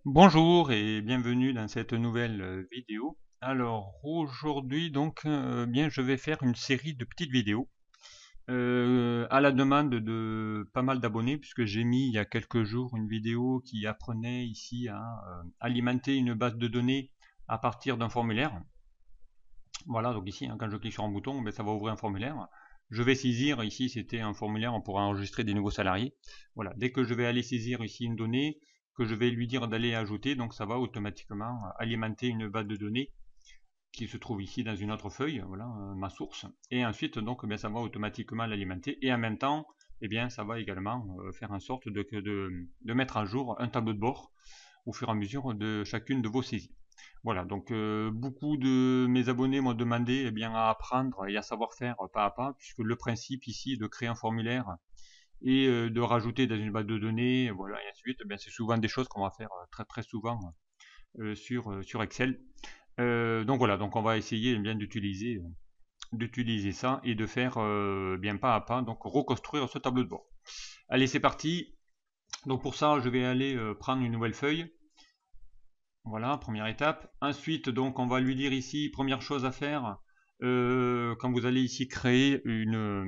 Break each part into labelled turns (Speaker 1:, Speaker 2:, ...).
Speaker 1: Bonjour et bienvenue dans cette nouvelle vidéo. Alors aujourd'hui donc bien je vais faire une série de petites vidéos à la demande de pas mal d'abonnés puisque j'ai mis il y a quelques jours une vidéo qui apprenait ici à alimenter une base de données à partir d'un formulaire. Voilà, donc ici quand je clique sur un bouton, ben, ça va ouvrir un formulaire. Je vais saisir ici, c'était un formulaire pour enregistrer des nouveaux salariés. Voilà, dès que je vais aller saisir ici une donnée que je vais lui dire d'aller ajouter, donc ça va automatiquement alimenter une base de données qui se trouve ici dans une autre feuille, voilà, ma source. Et ensuite, donc, eh bien, ça va automatiquement l'alimenter. Et en même temps, eh bien, ça va également faire en sorte de mettre à jour un tableau de bord au fur et à mesure de chacune de vos saisies. Voilà, donc beaucoup de mes abonnés m'ont demandé eh bien, à apprendre et à savoir faire pas à pas, puisque le principe ici de créer un formulaire et de rajouter dans une base de données, voilà, et ainsi de suite, eh bien, c'est souvent des choses qu'on va faire très très souvent sur Excel. Donc voilà, donc on va essayer eh bien d'utiliser ça et de faire bien pas à pas, donc reconstruire ce tableau de bord. Allez, c'est parti. Donc pour ça, je vais aller prendre une nouvelle feuille. Voilà, première étape. Ensuite, donc, on va lui dire ici, première chose à faire, quand vous allez ici créer une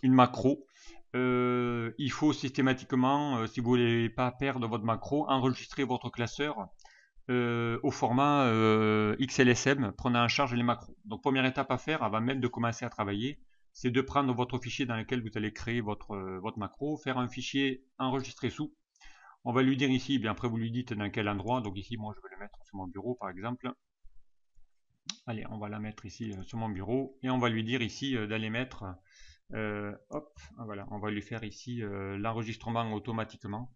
Speaker 1: macro, il faut systématiquement, si vous voulez pas perdre votre macro, enregistrer votre classeur au format XLSM, prenant en charge les macros. Donc, première étape à faire, avant même de commencer à travailler, c'est de prendre votre fichier dans lequel vous allez créer votre macro, faire un fichier enregistré sous. On va lui dire ici, eh bien après vous lui dites dans quel endroit, donc ici moi je vais le mettre sur mon bureau par exemple. Allez, on va la mettre ici sur mon bureau et on va lui dire ici d'aller mettre, hop, voilà, on va lui faire ici l'enregistrement automatiquement.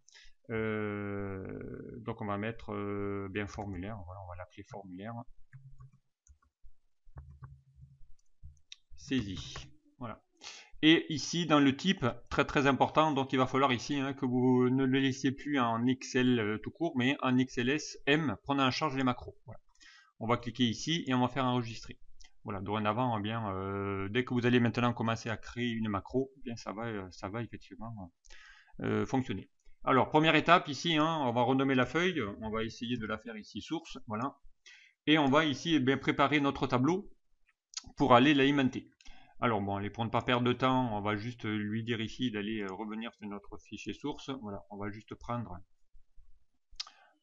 Speaker 1: Donc on va mettre bien formulaire, voilà, on va l'appeler formulaire. Saisie. Voilà. Et ici, dans le type, très très important, donc il va falloir ici que vous ne le laissiez plus en XL tout court, mais en XLS M, prenant en charge les macros. Voilà. On va cliquer ici et on va faire enregistrer. Voilà, dorénavant, eh bien, dès que vous allez maintenant commencer à créer une macro, eh bien, ça va effectivement fonctionner. Alors, première étape ici, on va renommer la feuille, on va essayer de la faire ici source, voilà. Et on va ici eh bien, préparer notre tableau pour aller l'alimenter. Alors bon, allez, pour ne pas perdre de temps, on va juste lui dire ici d'aller revenir sur notre fichier source. Voilà, on va juste prendre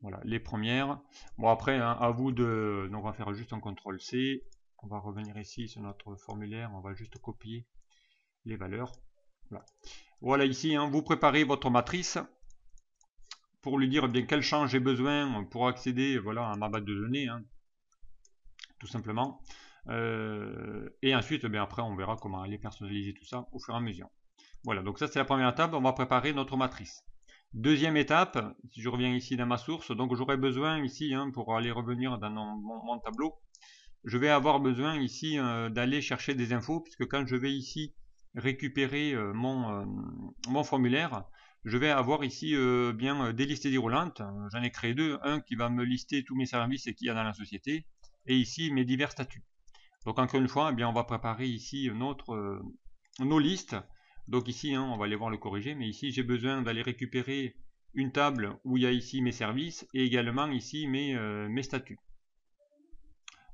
Speaker 1: voilà, les premières. Bon après, hein, à vous de... Donc on va faire juste un CTRL C. On va revenir ici sur notre formulaire, on va juste copier les valeurs. Voilà, voilà ici, vous préparez votre matrice pour lui dire bien quel champ j'ai besoin pour accéder voilà, à ma base de données, tout simplement. Et ensuite, bien après, on verra comment aller personnaliser tout ça au fur et à mesure. Voilà, donc ça c'est la première étape, on va préparer notre matrice. Deuxième étape, si je reviens ici dans ma source, donc j'aurai besoin ici, pour aller revenir dans mon tableau, je vais avoir besoin ici d'aller chercher des infos, puisque quand je vais ici récupérer mon formulaire, je vais avoir ici bien des listes déroulantes. J'en ai créé deux, un qui va me lister tous mes services qu'il y a dans la société, et ici mes divers statuts. Donc encore une fois, eh bien, on va préparer ici nos listes. Donc ici, on va aller voir le corriger, mais ici j'ai besoin d'aller récupérer une table où il y a ici mes services et également ici mes statuts.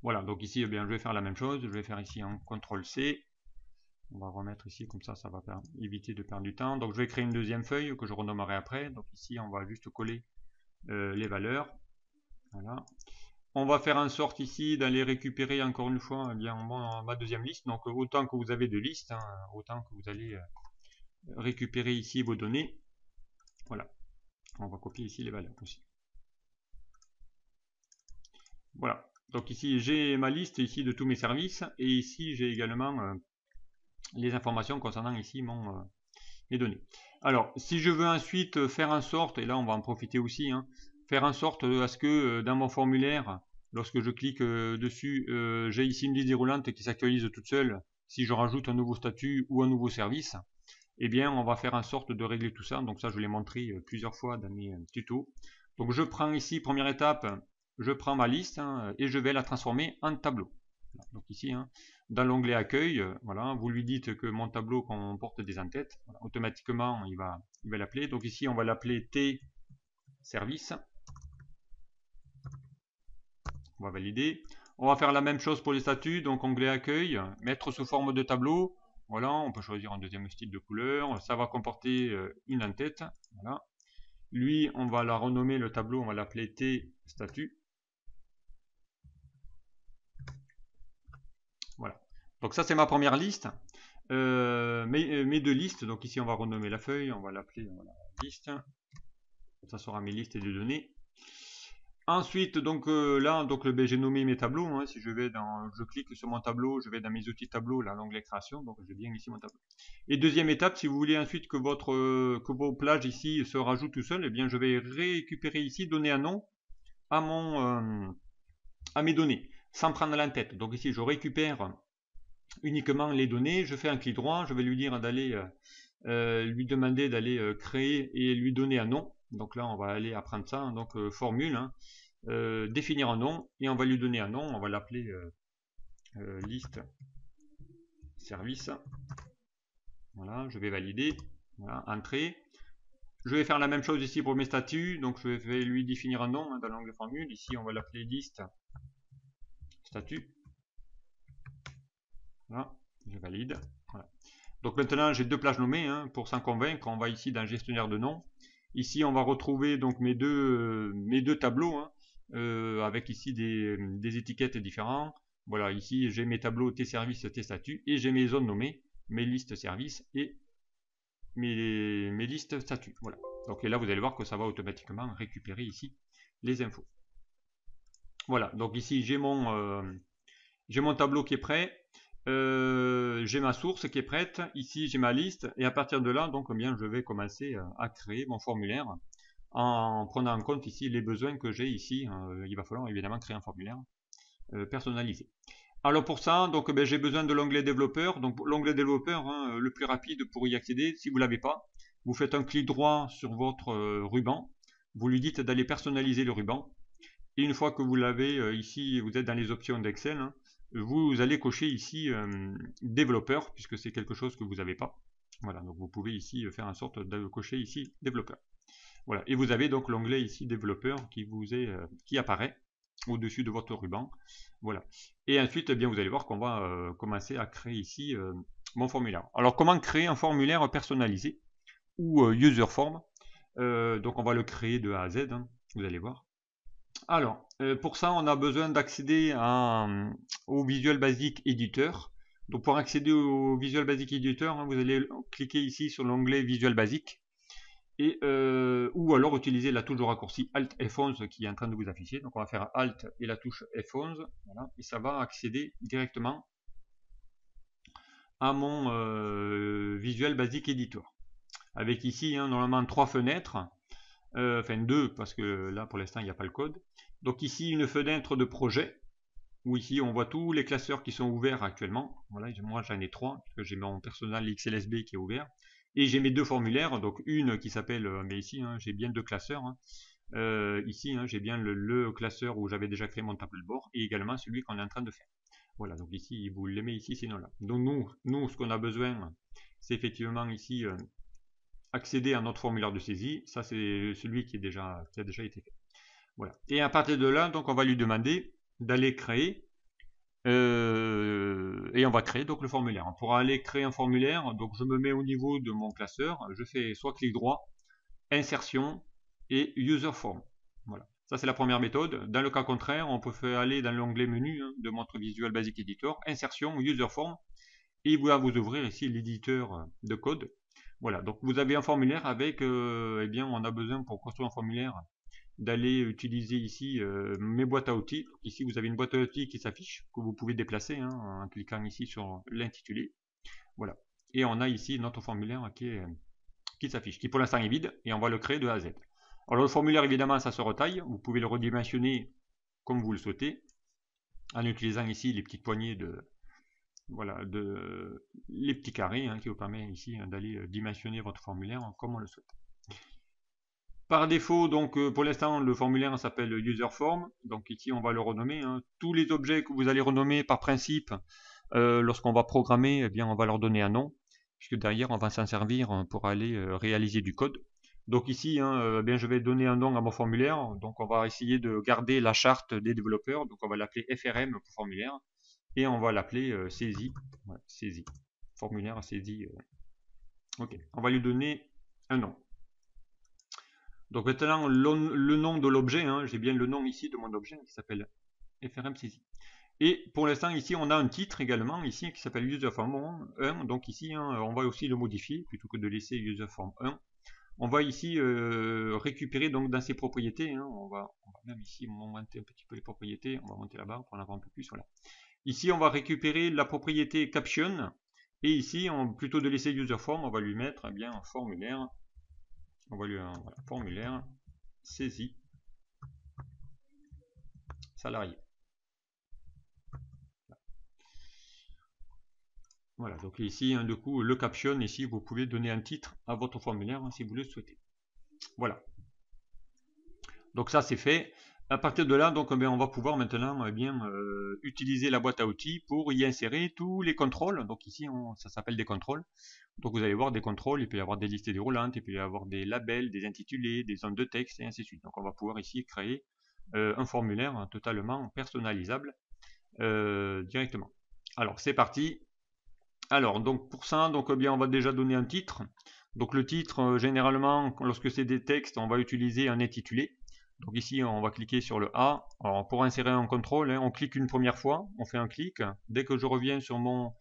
Speaker 1: Voilà, donc ici, eh bien, je vais faire la même chose. Je vais faire ici un CTRL C. On va remettre ici, comme ça va éviter de perdre du temps. Donc je vais créer une deuxième feuille que je renommerai après. Donc ici, on va juste coller les valeurs. Voilà. On va faire en sorte ici d'aller récupérer encore une fois eh bien, ma deuxième liste. Donc autant que vous avez de listes, autant que vous allez récupérer ici vos données. Voilà. On va copier ici les valeurs aussi. Voilà. Donc ici j'ai ma liste ici de tous mes services et ici j'ai également les informations concernant ici mes données. Alors si je veux ensuite faire en sorte, et là on va en profiter aussi, faire en sorte à ce que dans mon formulaire, lorsque je clique dessus, j'ai ici une liste déroulante qui s'actualise toute seule si je rajoute un nouveau statut ou un nouveau service. Eh bien on va faire en sorte de régler tout ça. Donc ça je l'ai montré plusieurs fois dans mes tutos. Donc je prends ici, première étape, je prends ma liste et je vais la transformer en tableau. Donc ici, dans l'onglet accueil, voilà, vous lui dites que mon tableau comporte des en-têtes. Voilà, automatiquement il va l'appeler. Donc ici on va l'appeler T service. On va valider. On va faire la même chose pour les statuts, donc onglet accueil, mettre sous forme de tableau. Voilà, on peut choisir un deuxième style de couleur. Ça va comporter une en-tête. Voilà. Lui, on va la renommer le tableau, on va l'appeler T statut. Voilà. Donc ça, c'est ma première liste. Mes deux listes. Donc ici, on va renommer la feuille, on va l'appeler liste. Ça sera mes listes de données. Ensuite, donc là, donc j'ai nommé mes tableaux. Hein. Si je clique sur mon tableau, je vais dans mes outils tableau, là, l'onglet création. Donc j'ai bien ici mon tableau. Et deuxième étape, si vous voulez ensuite que vos plages ici se rajoutent tout seul, eh bien je vais récupérer ici, donner un nom à mes données, sans prendre la tête. Donc ici, je récupère uniquement les données. Je fais un clic droit. Je vais lui dire d'aller lui demander d'aller créer et lui donner un nom. Donc là, on va aller apprendre ça. Donc formule. Hein. Définir un nom et on va lui donner un nom, on va l'appeler liste service. Voilà, je vais valider, voilà, entrée. Je vais faire la même chose ici pour mes statuts, donc je vais lui définir un nom hein, dans l'onglet formule. Ici, on va l'appeler liste statut. Voilà, je valide. Voilà. Donc maintenant, j'ai deux plages nommées. Hein, pour s'en convaincre, on va ici dans gestionnaire de noms. Ici, on va retrouver donc mes deux tableaux. Hein, avec ici des étiquettes différentes. Voilà, ici j'ai mes tableaux T service, T statut et j'ai mes zones nommées, mes listes services et mes listes statut. Voilà. Donc et là vous allez voir que ça va automatiquement récupérer ici les infos. Voilà, donc ici j'ai mon tableau qui est prêt. J'ai ma source qui est prête. Ici j'ai ma liste et à partir de là, donc eh bien je vais commencer à créer mon formulaire. En prenant en compte ici les besoins que j'ai ici, il va falloir évidemment créer un formulaire personnalisé. Alors pour ça, donc j'ai besoin de l'onglet développeur. Donc l'onglet développeur, hein, le plus rapide pour y accéder, si vous ne l'avez pas, vous faites un clic droit sur votre ruban, vous lui dites d'aller personnaliser le ruban. Et une fois que vous l'avez ici, vous êtes dans les options d'Excel, hein, vous allez cocher ici développeur, puisque c'est quelque chose que vous n'avez pas. Voilà, donc vous pouvez ici faire en sorte de cocher ici développeur. Voilà, et vous avez donc l'onglet ici développeur qui apparaît au-dessus de votre ruban. Voilà. Et ensuite, eh bien, vous allez voir qu'on va commencer à créer ici mon formulaire. Alors, comment créer un formulaire personnalisé ou user form? Donc, on va le créer de A à Z, hein, vous allez voir. Alors, pour ça, on a besoin d'accéder au Visual Basic Editor. Donc, pour accéder au Visual Basic Editor, hein, vous allez cliquer ici sur l'onglet Visual Basic. Et, ou alors utiliser la touche de raccourci Alt F11 qui est en train de vous afficher. Donc on va faire Alt et la touche F11, voilà, et ça va accéder directement à mon Visual Basic Editor. Avec ici hein, normalement 3 fenêtres, enfin 2 parce que là pour l'instant il n'y a pas le code. Donc ici une fenêtre de projet, où ici on voit tous les classeurs qui sont ouverts actuellement. Voilà, moi j'en ai 3, parce que j'ai mon personnel XLSB qui est ouvert. Et j'ai mes deux formulaires, donc une qui s'appelle, mais ici hein, j'ai bien deux classeurs. Hein. Ici hein, j'ai bien le classeur où j'avais déjà créé mon tableau de bord et également celui qu'on est en train de faire. Voilà, donc ici vous le mettez ici, sinon là. Donc nous ce qu'on a besoin, c'est effectivement ici accéder à notre formulaire de saisie. Ça c'est celui qui a déjà été fait. Voilà. Et à partir de là, donc on va lui demander d'aller créer. Et on va créer donc le formulaire. Pour aller créer un formulaire, donc je me mets au niveau de mon classeur, je fais soit clic droit, insertion et user form. Voilà. Ça c'est la première méthode. Dans le cas contraire, on peut aller dans l'onglet menu hein, de notre Visual Basic Editor, insertion, user form, et il va vous ouvrir ici l'éditeur de code. Voilà. Donc vous avez un formulaire avec, eh bien, on a besoin pour construire un formulaire d'aller utiliser ici mes boîtes à outils. Ici vous avez une boîte à outils qui s'affiche, que vous pouvez déplacer hein, en cliquant ici sur l'intitulé. Voilà. Et on a ici notre formulaire qui s'affiche, qui pour l'instant est vide, et on va le créer de A à Z. Alors le formulaire évidemment ça se retaille, vous pouvez le redimensionner comme vous le souhaitez, en utilisant ici les petites poignées les petits carrés hein, qui vous permettent ici d'aller dimensionner votre formulaire comme on le souhaite. Par défaut, donc pour l'instant, le formulaire s'appelle user form. Donc ici, on va le renommer. Hein. Tous les objets que vous allez renommer par principe, lorsqu'on va programmer, eh bien, on va leur donner un nom, puisque derrière, on va s'en servir pour aller réaliser du code. Donc ici, hein, bien, je vais donner un nom à mon formulaire. Donc on va essayer de garder la charte des développeurs. Donc on va l'appeler FRM pour formulaire. Et on va l'appeler saisie. Ouais, saisie. Formulaire saisie. Ok, on va lui donner un nom. Donc maintenant, le nom de l'objet, hein, j'ai bien le nom ici de mon objet qui s'appelle FRM saisie. Et pour l'instant, ici, on a un titre également, ici, qui s'appelle userform 1. Donc ici, hein, on va aussi le modifier, plutôt que de laisser userform 1. On va ici récupérer donc dans ses propriétés, hein, on va même ici monter un petit peu les propriétés, on va monter là-bas pour en avoir un peu plus, voilà. Ici, on va récupérer la propriété caption, et ici, plutôt de laisser userform, on va lui mettre bien un formulaire, on va lui voilà, formulaire saisie salarié. Voilà, donc ici, du coup, le caption, ici, vous pouvez donner un titre à votre formulaire hein, si vous le souhaitez. Voilà. Donc ça, c'est fait. À partir de là, donc, on va pouvoir maintenant utiliser la boîte à outils pour y insérer tous les contrôles. Donc ici, ça s'appelle des contrôles. Donc vous allez voir des contrôles, il peut y avoir des listes déroulantes, il peut y avoir des labels, des intitulés, des zones de texte, et ainsi de suite. Donc on va pouvoir ici créer un formulaire totalement personnalisable directement. Alors c'est parti. Alors donc pour ça, donc on va déjà donner un titre. Donc le titre, généralement, lorsque c'est des textes, on va utiliser un intitulé. Donc ici, on va cliquer sur le A. Alors pour insérer un contrôle, hein, on clique une première fois, on fait un clic. Dès que je reviens sur mon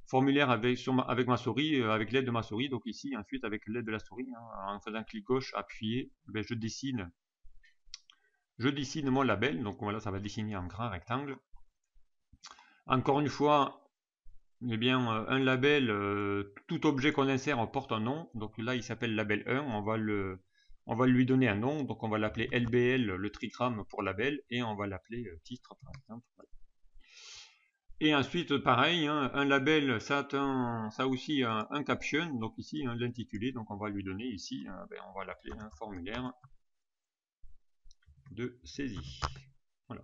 Speaker 1: formulaire avec ma souris, avec l'aide de ma souris, donc ici, ensuite avec l'aide de la souris, hein, en faisant clic gauche, appuyé, je dessine mon label. Donc voilà, ça va dessiner un grand rectangle. Encore une fois, eh bien, un label, tout objet qu'on insère porte un nom. Donc là, il s'appelle label 1. On va lui donner un nom. Donc on va l'appeler LBL, le trigramme pour label, et on va l'appeler titre, par exemple. Voilà. Et ensuite, pareil, hein, un label, ça a aussi un caption. Donc ici, hein, l'intitulé. Donc on va lui donner ici, on va l'appeler un formulaire de saisie. Voilà.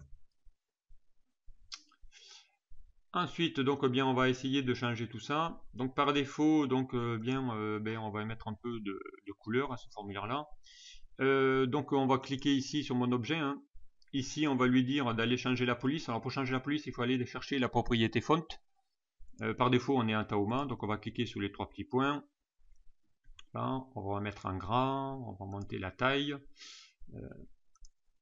Speaker 1: Ensuite, donc bien, on va essayer de changer tout ça. Donc par défaut, donc on va mettre un peu de couleur à ce formulaire-là. Donc on va cliquer ici sur mon objet. Hein. Ici, on va lui dire d'aller changer la police. Alors pour changer la police, il faut aller chercher la propriété font. Par défaut, on est en Taoma, donc on va cliquer sur les trois petits points. Là, on va mettre en gras, on va monter la taille.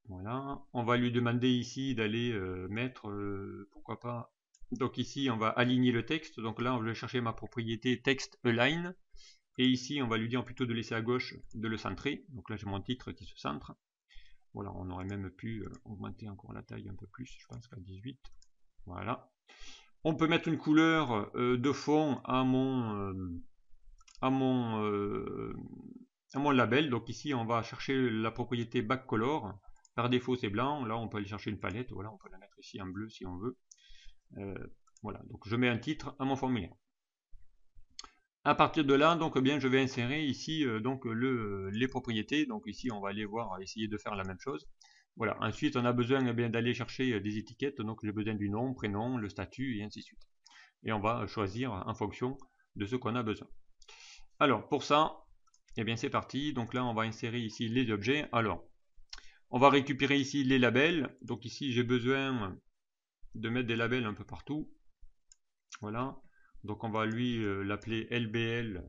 Speaker 1: Voilà. On va lui demander ici d'aller mettre, pourquoi pas. Donc ici, on va aligner le texte. Donc là, on va chercher ma propriété text align. Et ici, on va lui dire plutôt de laisser à gauche, de le centrer. Donc là, j'ai mon titre qui se centre. Voilà, on aurait même pu augmenter encore la taille un peu plus, je pense qu'à 18. Voilà. On peut mettre une couleur de fond à mon label. Donc ici, on va chercher la propriété backcolor. Par défaut, c'est blanc. Là, on peut aller chercher une palette. Voilà, on peut la mettre ici en bleu si on veut. Voilà, donc je mets un titre à mon formulaire. À partir de là, donc bien, je vais insérer ici les propriétés. Donc ici, on va aller voir, essayer de faire la même chose. Voilà. Ensuite, on a besoin d'aller chercher des étiquettes. Donc j'ai besoin du nom, prénom, le statut et ainsi de suite. Et on va choisir en fonction de ce qu'on a besoin. Alors pour ça, eh bien c'est parti. Donc là, on va insérer ici les objets. Alors, on va récupérer ici les labels. Donc ici, j'ai besoin de mettre des labels un peu partout. Voilà. Donc on va lui l'appeler LBL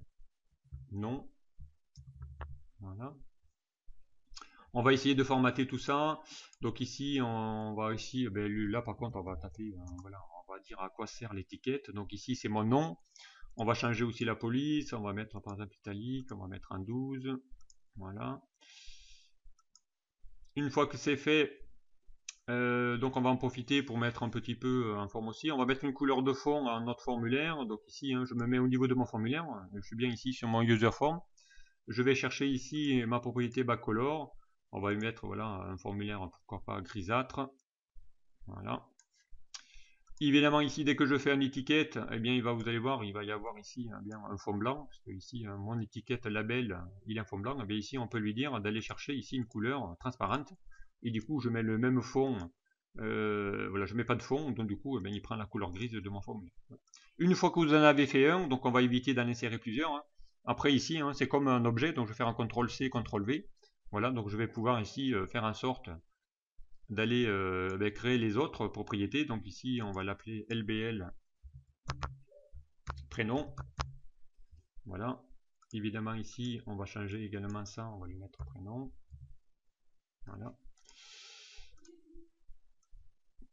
Speaker 1: non. Voilà. On va essayer de formater tout ça. Donc ici, on va ici, là par contre, on va taper, voilà, on va dire à quoi sert l'étiquette. Donc ici, c'est mon nom. On va changer aussi la police. On va mettre par exemple italique. On va mettre un 12. Voilà. Une fois que c'est fait, donc on va en profiter pour mettre un petit peu en forme aussi. On va mettre une couleur de fond à notre formulaire. Donc ici, je me mets au niveau de mon formulaire. Je suis bien ici sur mon user form. Je vais chercher ici ma propriété backcolor. On va lui mettre voilà, un formulaire, pourquoi pas grisâtre. Voilà. Évidemment ici, dès que je fais une étiquette, eh bien vous allez voir, il va y avoir ici un fond blanc. Parce que ici, mon étiquette label, il est en fond blanc. Et bien ici, on peut lui dire d'aller chercher ici une couleur transparente. Et du coup, je mets le même fond. Voilà, je mets pas de fond, donc du coup, il prend la couleur grise de mon formulaire. Une fois que vous en avez fait un, donc on va éviter d'en insérer plusieurs. Hein. Après ici, hein, c'est comme un objet, donc je vais faire un CTRL-C, CTRL-V. Voilà, donc je vais pouvoir ici faire en sorte d'aller créer les autres propriétés. Donc ici, on va l'appeler LBL prénom. Voilà. Évidemment ici, on va changer également ça, on va lui mettre prénom. Voilà.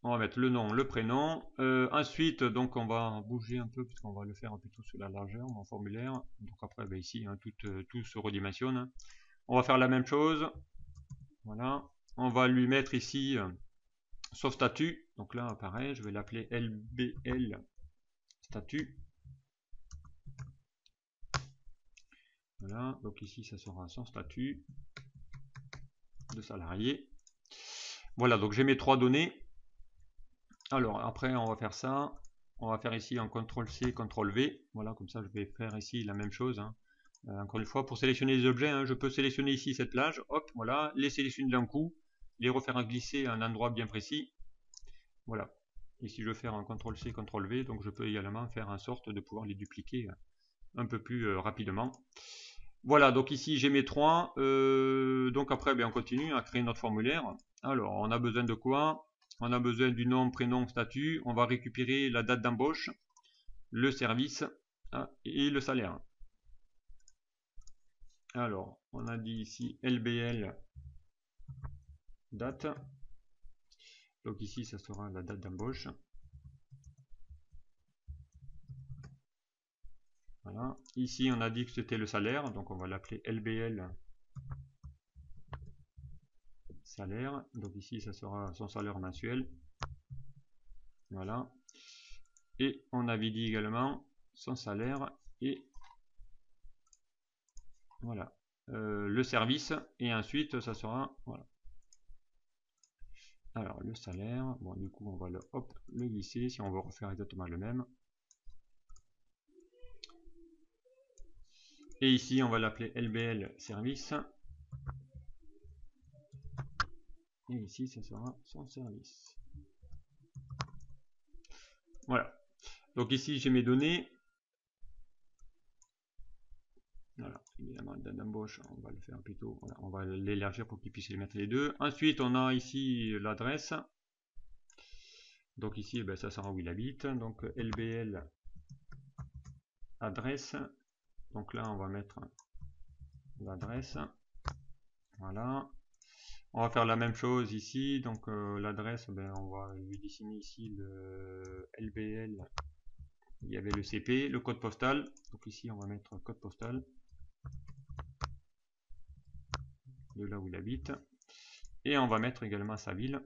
Speaker 1: On va mettre le nom, le prénom. Ensuite, donc on va bouger un peu puisqu'on va le faire plutôt sur la largeur, mon formulaire. Donc après, ben ici, hein, tout se redimensionne. On va faire la même chose. Voilà. On va lui mettre ici son statut. Donc là, pareil, je vais l'appeler LBL statut. Voilà. Donc ici, ça sera son statut de salarié. Voilà. Donc j'ai mes trois données. Alors après, on va faire ça. On va faire ici un CTRL-C, CTRL-V. Voilà, comme ça, je vais faire ici la même chose. Hein. Encore une fois, pour sélectionner les objets, hein, je peux sélectionner ici cette plage. Hop, voilà, les sélectionner d'un coup, les refaire glisser à un endroit bien précis. Voilà. Ici, je vais faire un CTRL-C, CTRL-V. Donc, je peux également faire en sorte de pouvoir les dupliquer un peu plus rapidement. Voilà, donc ici, j'ai mes trois. Donc après, on continue à créer notre formulaire. Alors, on a besoin de quoi? On a besoin du nom, prénom, statut. On va récupérer la date d'embauche, le service et le salaire. Alors, on a dit ici LBL date. Donc ici, ça sera la date d'embauche. Voilà. Ici, on a dit que c'était le salaire, donc on va l'appeler LBL salaire. Donc ici, ça sera son salaire mensuel. Voilà. Et on avait dit également son salaire et voilà le service. Et ensuite, ça sera voilà. Alors le salaire, bon du coup on va le glisser si on veut refaire exactement le même. Et ici on va l'appeler LBL service. Et ici ça sera son service. Voilà. Donc ici j'ai mes données. Voilà, évidemment date d'embauche, on va le faire plutôt, voilà, on va l'élargir pour qu'il puisse les mettre les deux. Ensuite on a ici l'adresse. Donc ici ça sera où il habite. Donc LBL adresse. Donc là on va mettre l'adresse. Voilà. On va faire la même chose ici. Donc l'adresse, on va lui dessiner ici le LBL. Il y avait le CP, le code postal. Donc ici on va mettre code postal de là où il habite. Et on va mettre également sa ville.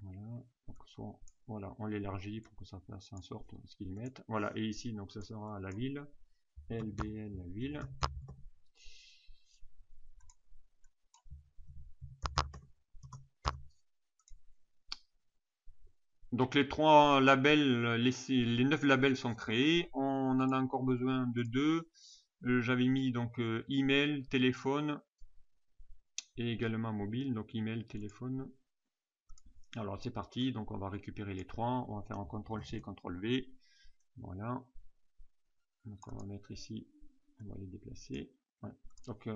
Speaker 1: Voilà. Donc soit, voilà, on l'élargit pour que ça fasse en sorte ce qu'il mette. Voilà. Et ici donc ça sera la ville. LBL ville. Donc les trois labels, les 9 labels sont créés. On en a encore besoin de 2. J'avais mis donc email, téléphone et également mobile. Donc email, téléphone. Alors c'est parti. Donc on va récupérer les trois. On va faire un CTRL-C, CTRL-V. Voilà. Donc on va mettre ici. On va les déplacer. Ouais. Donc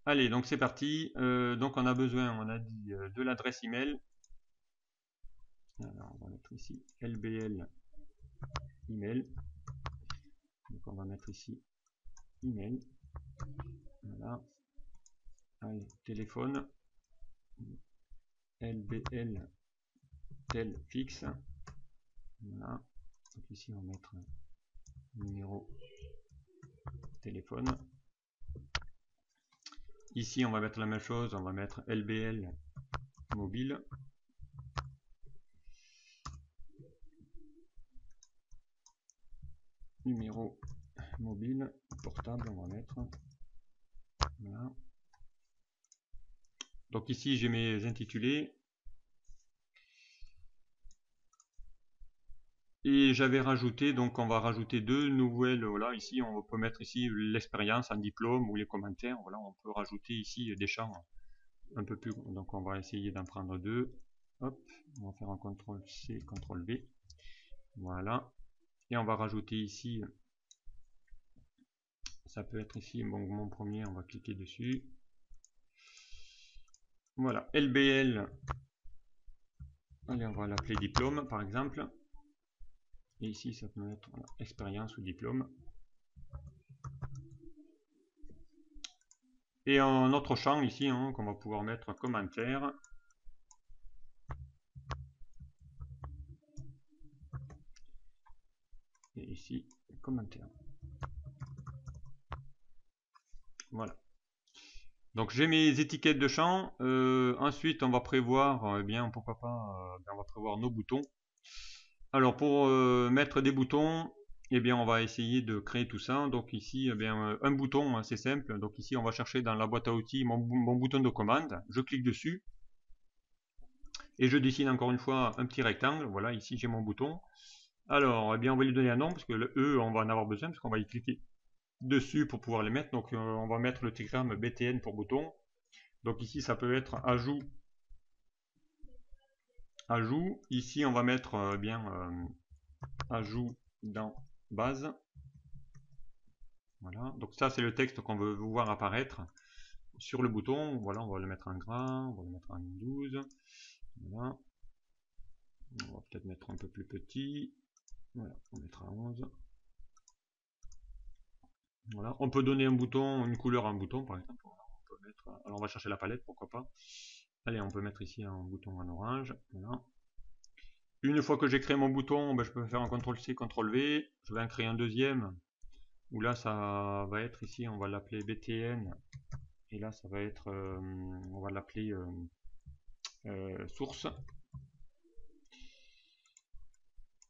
Speaker 1: allez, donc c'est parti. Donc on a besoin, on a dit de l'adresse email. Alors on va mettre ici LBL email. Donc on va mettre ici email. Voilà. Allez, téléphone. LBL tel fixe. Voilà. Donc ici on va mettre numéro téléphone. Ici on va mettre la même chose, on va mettre LBL mobile. Numéro mobile, portable on va mettre. Voilà. Donc ici j'ai mes intitulés. Et j'avais rajouté, donc on va rajouter deux nouvelles, voilà, ici on peut mettre ici l'expérience, un diplôme ou les commentaires, voilà, on peut rajouter ici des champs un peu plus, donc on va essayer d'en prendre deux. Hop, on va faire un CTRL-C, CTRL-V. Voilà. Et on va rajouter ici, ça peut être ici, bon, mon premier, on va cliquer dessus. Voilà, LBL. Allez, on va l'appeler diplôme, par exemple. Et ici, ça peut être voilà, expérience ou diplôme. Et un autre champ ici, hein, qu'on va pouvoir mettre commentaire. Et ici, commentaire. Voilà. Donc j'ai mes étiquettes de champ. Ensuite, on va prévoir, eh bien, pourquoi pas, on va prévoir nos boutons. Alors pour mettre des boutons, eh bien, on va essayer de créer tout ça. Donc ici, eh bien, un bouton, hein, c'est simple. Donc ici, on va chercher dans la boîte à outils mon bouton de commande. Je clique dessus. Et je dessine encore une fois un petit rectangle. Voilà, ici j'ai mon bouton. Alors, eh bien, on va lui donner un nom, parce que le E, on va en avoir besoin, parce qu'on va y cliquer dessus pour pouvoir les mettre. Donc on va mettre le trigramme BTN pour bouton. Donc ici, ça peut être ajout. Ajout. Ici, on va mettre bien ajout dans base. Voilà. Donc ça, c'est le texte qu'on veut voir apparaître sur le bouton. Voilà, on va le mettre en gras, on va le mettre en 12. Voilà. On va peut-être mettre un peu plus petit. Voilà, on mettra 11. Voilà. On peut donner un bouton, une couleur à un bouton, par exemple. On peut mettre, alors on va chercher la palette, pourquoi pas. Allez, on peut mettre ici un bouton en orange. Voilà. Une fois que j'ai créé mon bouton, ben, je peux faire un CTRL-C, CTRL-V. Je vais en créer un deuxième. Où là, ça va être ici, on va l'appeler BTN. Et là, ça va être, on va l'appeler source.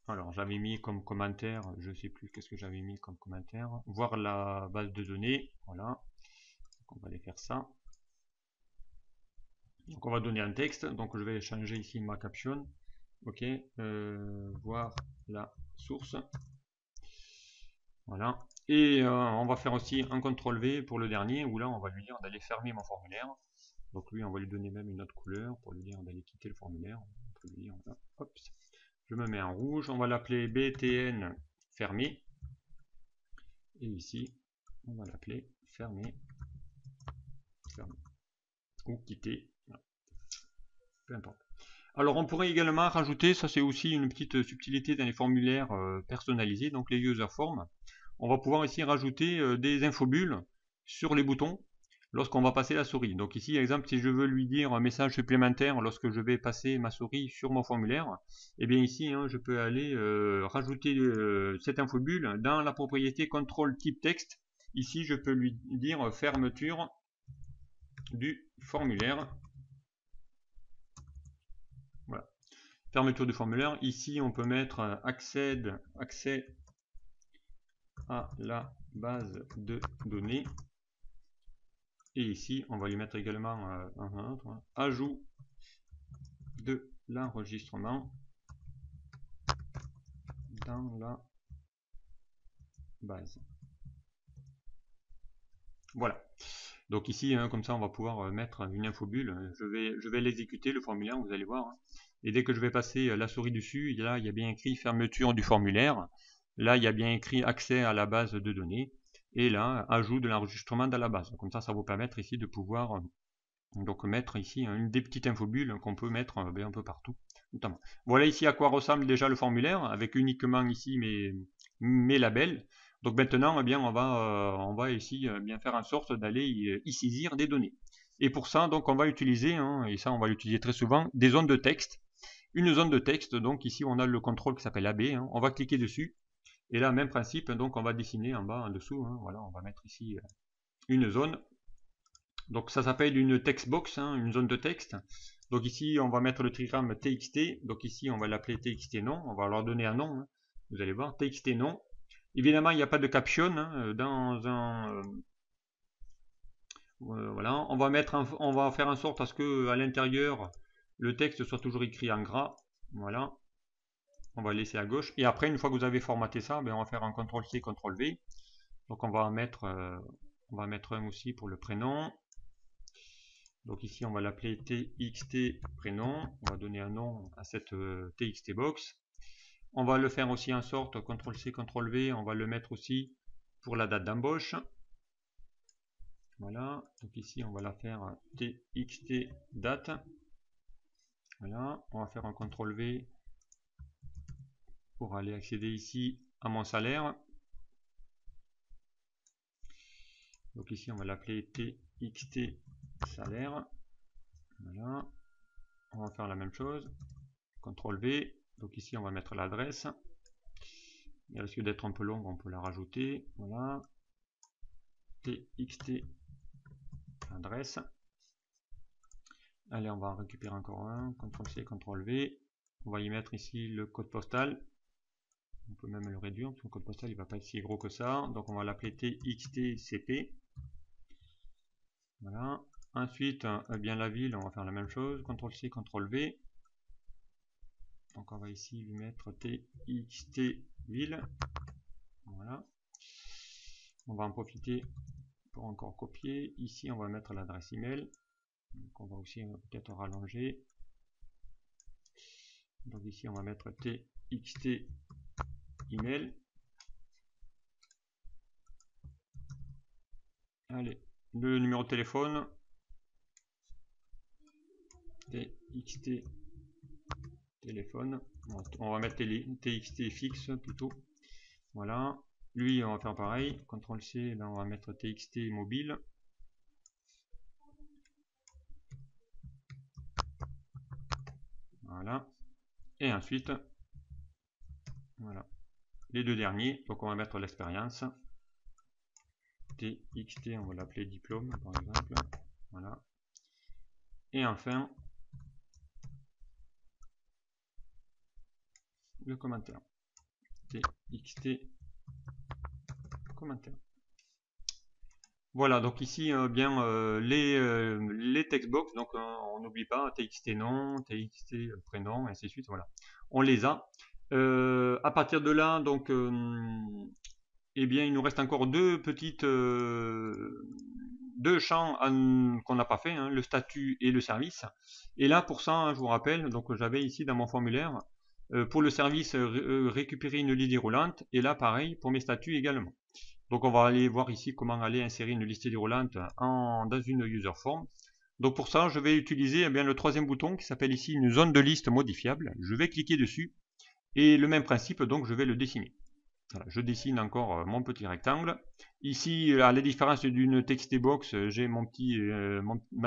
Speaker 1: Alors, j'avais mis comme commentaire, je sais plus qu'est-ce que j'avais mis comme commentaire. Voir la base de données. Voilà. Donc, on va aller faire ça. Donc, on va donner un texte. Donc, je vais changer ici ma caption. Ok. Voir la source. Voilà. Et on va faire aussi un CTRL-V pour le dernier, où là, on va lui dire d'aller fermer mon formulaire. Donc lui, on va lui donner même une autre couleur pour lui dire d'aller quitter le formulaire. On peut lui dire, voilà, hop, je me mets en rouge. On va l'appeler BTN fermé. Et ici, on va l'appeler fermé. Fermé. Ou quitter. Voilà. Peu importe. Alors on pourrait également rajouter, ça c'est aussi une petite subtilité dans les formulaires personnalisés, donc les user forms. On va pouvoir ici rajouter des infobules sur les boutons lorsqu'on va passer la souris. Donc ici, par exemple, si je veux lui dire un message supplémentaire lorsque je vais passer ma souris sur mon formulaire, et bien ici, hein, je peux aller rajouter cette infobule dans la propriété contrôle type texte. Ici, je peux lui dire fermeture du formulaire. Voilà. Fermeture du formulaire. Ici, on peut mettre accès à la base de données. Et ici, on va lui mettre également ajout de l'enregistrement dans la base. Voilà. Donc ici, hein, comme ça, on va pouvoir mettre une infobule. Je vais l'exécuter, le formulaire, vous allez voir. Hein. Et dès que je vais passer la souris dessus, là, il y a bien écrit fermeture du formulaire. Là, il y a bien écrit accès à la base de données. Et là, ajout de l'enregistrement dans la base. Comme ça va vous permettre ici de pouvoir donc mettre ici une des petites infobules qu'on peut mettre un peu partout. Notamment. Voilà ici à quoi ressemble déjà le formulaire, avec uniquement ici mes labels. Donc maintenant, eh bien, on va ici bien faire en sorte d'aller y saisir des données. Et pour ça, donc, on va utiliser, hein, et ça on va l'utiliser très souvent, des zones de texte. Une zone de texte, donc ici on a le contrôle qui s'appelle AB, hein, on va cliquer dessus. Et là, même principe, donc on va dessiner en bas, en dessous, hein, voilà, on va mettre ici une zone. Donc ça s'appelle une textbox, hein, une zone de texte. Donc ici, on va mettre le trigramme TXT. Donc ici, on va l'appeler TXT nom. On va leur donner un nom. Hein. Vous allez voir, TXT nom. Évidemment, il n'y a pas de caption hein, dans un... voilà. On va faire en sorte à ce que à l'intérieur, le texte soit toujours écrit en gras. Voilà. On va laisser à gauche. Et après, une fois que vous avez formaté ça, ben, on va faire un CTRL-C, CTRL-V. Donc on va mettre un aussi pour le prénom. Donc ici, on va l'appeler txt prénom. On va donner un nom à cette txt box. On va le faire aussi en sorte, CTRL-C, CTRL-V, on va le mettre aussi pour la date d'embauche. Voilà, donc ici, on va la faire txt date. Voilà, on va faire un CTRL-V pour aller accéder ici à mon salaire. Donc ici, on va l'appeler txt salaire. Voilà, on va faire la même chose. CTRL-V. Donc ici, on va mettre l'adresse. Elle risque d'être un peu longue, on peut la rajouter. Voilà, txt adresse. Allez, on va en récupérer encore un. CTRL-C, CTRL-V. On va y mettre ici le code postal. On peut même le réduire, parce que le code postal il va pas être si gros que ça. Donc on va l'appeler txtcp. Voilà. Ensuite, bien la ville, on va faire la même chose. CTRL-C, CTRL-V. Donc on va ici lui mettre txtville. Voilà. On va en profiter pour encore copier. Ici, on va mettre l'adresse email. Donc on va aussi peut-être rallonger. Donc ici, on va mettre txt email. Allez, le numéro de téléphone. txt téléphone. On va mettre txt fixe plutôt. Voilà. Lui, on va faire pareil. CTRL-C, là on va mettre txt mobile. Voilà. Et ensuite, voilà. Les deux derniers, donc on va mettre l'expérience. txt, on va l'appeler diplôme par exemple. Voilà. Et enfin, le commentaire. txt commentaire. Voilà, donc ici les textbox, donc on n'oublie pas txt nom, txt prénom, et ainsi de suite. Voilà, on les a. À partir de là, donc, eh bien, il nous reste encore deux champs qu'on n'a pas fait, hein, le statut et le service. Et là, pour ça, hein, je vous rappelle, donc j'avais ici dans mon formulaire pour le service récupérer une liste déroulante, et là, pareil pour mes statuts également. Donc on va aller voir ici comment aller insérer une liste déroulante dans une user form. Donc pour ça, je vais utiliser bien le troisième bouton qui s'appelle ici une zone de liste modifiable. Je vais cliquer dessus et le même principe, donc je vais le dessiner. Voilà, je dessine encore mon petit rectangle. Ici, à la différence d'une text box, j'ai ma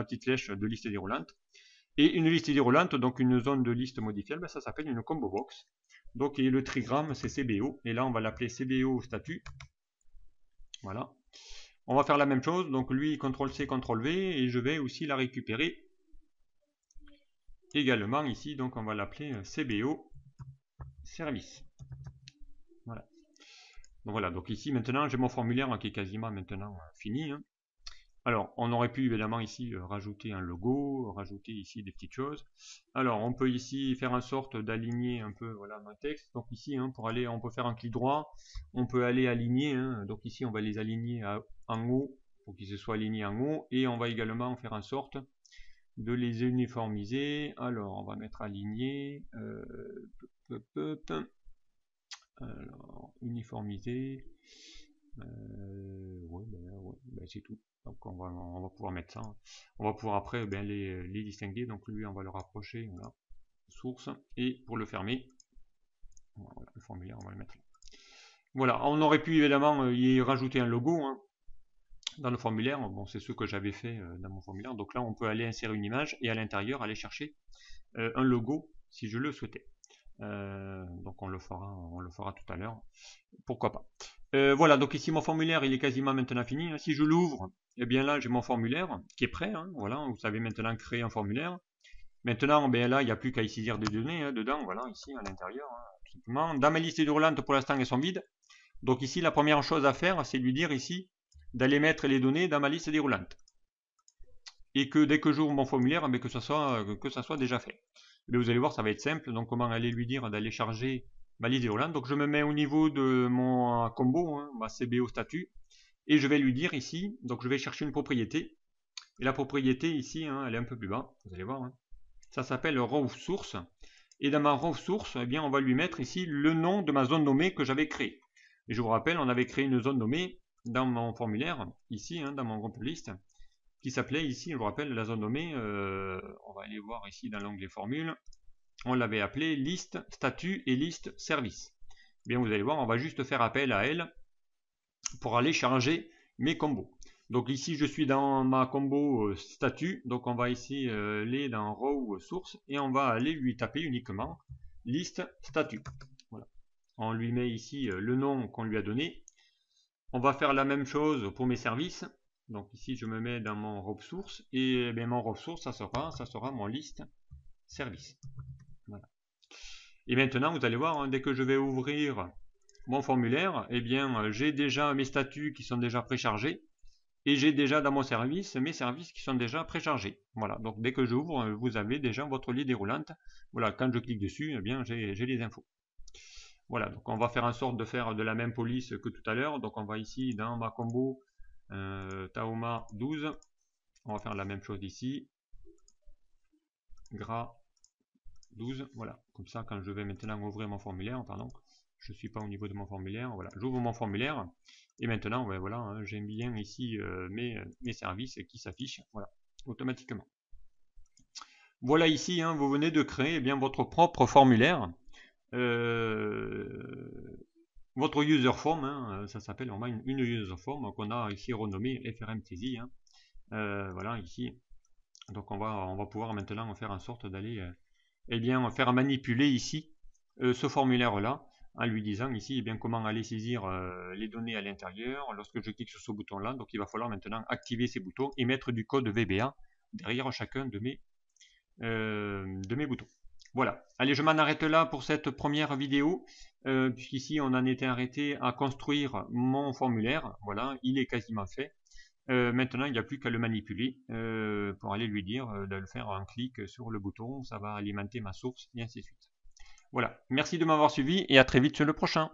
Speaker 1: petite flèche de liste déroulante. Et une liste déroulante, donc une zone de liste modifiable, ça s'appelle une combo box. Donc et le trigramme c'est CBO. Et là on va l'appeler CBO statut. Voilà. On va faire la même chose, donc lui CTRL-C, CTRL-V, et je vais aussi la récupérer également ici, donc on va l'appeler CBO service. Voilà. Donc voilà, donc ici maintenant j'ai mon formulaire qui est quasiment maintenant fini. Hein. Alors on aurait pu évidemment ici rajouter un logo, rajouter ici des petites choses. Alors on peut ici faire en sorte d'aligner un peu voilà mon texte. Donc ici hein, pour aller, on peut faire un clic droit, on peut aller aligner. Hein. Donc ici on va les aligner en haut pour qu'ils se soient alignés en haut, et on va également faire en sorte de les uniformiser. Alors on va mettre aligné. Alors uniformiser. Ouais, c'est tout. Donc on va pouvoir mettre ça. On va pouvoir après les distinguer. Donc lui on va le rapprocher, voilà, source, et pour le fermer, voilà, le formulaire on va le mettre là. Voilà, on aurait pu évidemment y rajouter un logo hein, dans le formulaire. Bon, c'est ce que j'avais fait dans mon formulaire. Donc là on peut aller insérer une image et à l'intérieur aller chercher un logo si je le souhaitais. Donc on le fera tout à l'heure. Pourquoi pas. Voilà, donc ici mon formulaire il est quasiment maintenant fini. Si je l'ouvre, et bien là j'ai mon formulaire qui est prêt. Hein, voilà, vous savez maintenant créer un formulaire. Maintenant, ben là il n'y a plus qu'à ici dire des données hein, dedans. Voilà, ici à l'intérieur, hein, tout simplement. Dans ma liste déroulante pour l'instant elles sont vides. Donc ici la première chose à faire, c'est lui dire ici d'aller mettre les données dans ma liste déroulante. Et que dès que j'ouvre mon formulaire, ben, que ça soit déjà fait. Mais vous allez voir, ça va être simple. Donc comment aller lui dire d'aller charger ma liste déroulante. Donc je me mets au niveau de mon combo, hein, ma CBO statut, et je vais lui dire ici, donc je vais chercher une propriété, Et la propriété ici, hein, elle est un peu plus bas, vous allez voir. Hein. Ça s'appelle row source. Et dans ma row source, eh bien, on va lui mettre ici le nom de ma zone nommée que j'avais créée. Et je vous rappelle, on avait créé une zone nommée dans mon formulaire, ici, hein, dans mon groupe liste, qui s'appelait ici, je vous rappelle, la zone nommée, on va aller voir ici dans l'onglet formule, on l'avait appelée liste statut et liste service. Eh bien, vous allez voir, on va juste faire appel à elle pour aller changer mes combos. Donc ici, je suis dans ma combo statut, donc on va ici aller dans row source et on va aller lui taper uniquement liste statut. Voilà. On lui met ici le nom qu'on lui a donné. On va faire la même chose pour mes services. Donc ici, je me mets dans mon row source et bien, mon row source, ça sera mon liste service. Voilà. Et maintenant, vous allez voir, hein, dès que je vais ouvrir mon formulaire, eh bien, j'ai déjà mes statuts qui sont déjà préchargés. Et j'ai déjà dans mon service mes services qui sont déjà préchargés. Voilà, donc dès que j'ouvre, vous avez déjà votre liste déroulante. Voilà, quand je clique dessus, eh bien j'ai les infos. Voilà, donc on va faire en sorte de faire de la même police que tout à l'heure. Donc on va ici dans ma combo Taoma 12. On va faire la même chose ici. Gras 12. Voilà, comme ça quand je vais maintenant ouvrir mon formulaire, pardon, je ne suis pas au niveau de mon formulaire. Voilà, j'ouvre mon formulaire. Et maintenant, ben voilà, hein, j'ai bien ici mes services qui s'affichent, voilà, automatiquement. Voilà ici, hein, vous venez de créer bien votre propre formulaire, votre user form, hein, ça s'appelle normalement une user form qu'on a ici renommée FRMTZ. Hein, voilà ici. Donc on va pouvoir maintenant faire en sorte d'aller, eh bien, faire manipuler ici ce formulaire là. En lui disant ici eh bien, comment aller saisir les données à l'intérieur lorsque je clique sur ce bouton là. Donc il va falloir maintenant activer ces boutons et mettre du code VBA derrière chacun de mes boutons. Voilà, allez, je m'en arrête là pour cette première vidéo, puisqu'ici on en était arrêté à construire mon formulaire. Voilà, il est quasiment fait. Maintenant, il n'y a plus qu'à le manipuler pour aller lui dire de le faire un clic sur le bouton, ça va alimenter ma source et ainsi de suite. Voilà, merci de m'avoir suivi et à très vite sur le prochain.